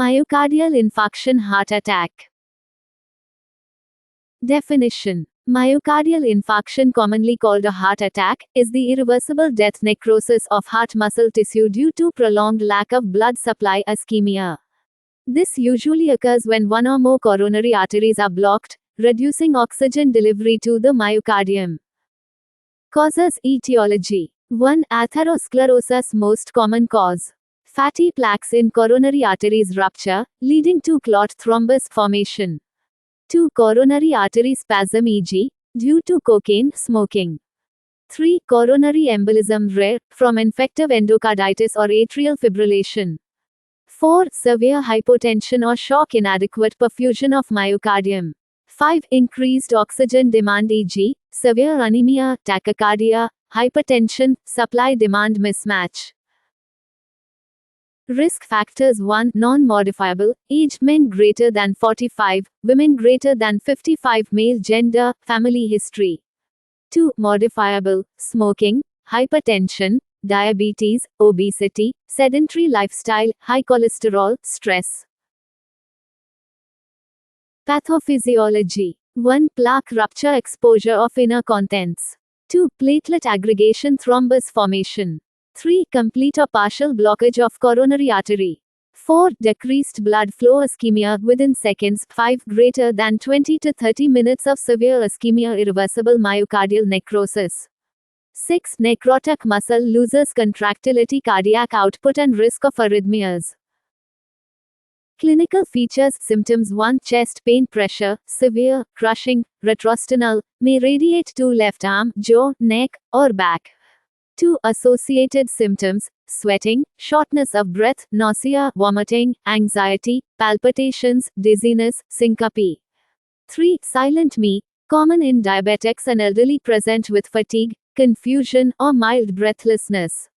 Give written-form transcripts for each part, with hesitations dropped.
Myocardial infarction heart attack. Definition. Myocardial infarction, commonly called a heart attack, is the irreversible death necrosis of heart muscle tissue due to prolonged lack of blood supply ischemia. This usually occurs when one or more coronary arteries are blocked, reducing oxygen delivery to the myocardium. Causes. Etiology. 1. Atherosclerosis, most common cause. Fatty plaques in coronary arteries rupture, leading to clot thrombus formation. 2. Coronary artery spasm, e.g., due to cocaine smoking. 3. Coronary embolism, rare, from infective endocarditis or atrial fibrillation. 4. Severe hypotension or shock, inadequate perfusion of myocardium. 5. Increased oxygen demand, e.g., severe anemia, tachycardia, hypertension, supply-demand mismatch. Risk factors. 1. Non-modifiable, age, men greater than 45, women greater than 55, male gender, family history. 2. Modifiable, smoking, hypertension, diabetes, obesity, sedentary lifestyle, high cholesterol, stress. Pathophysiology. 1. Plaque rupture, exposure of inner contents. 2. Platelet aggregation, thrombus formation. 3. Complete or partial blockage of coronary artery. 4. Decreased blood flow, ischemia within seconds. 5. Greater than 20 to 30 minutes of severe ischemia, irreversible myocardial necrosis. 6. Necrotic muscle loses contractility, cardiac output and risk of arrhythmias. Clinical features. Symptoms. 1. Chest pain, pressure, severe, crushing, retrosternal, may radiate to left arm, jaw, neck, or back. 2. Associated symptoms: sweating, shortness of breath, nausea, vomiting, anxiety, palpitations, dizziness, syncope. 3. Silent Me, common in diabetics and elderly, present with fatigue, confusion, or mild breathlessness.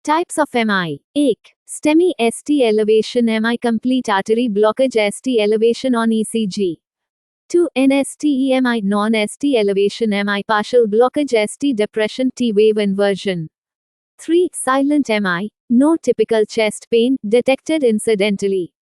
Types of MI. 1. STEMI, ST elevation, MI complete artery blockage, ST elevation on ECG. 2. NSTEMI, non-ST elevation, MI partial blockage, ST depression, T wave inversion. 3. Silent MI, no typical chest pain, detected incidentally.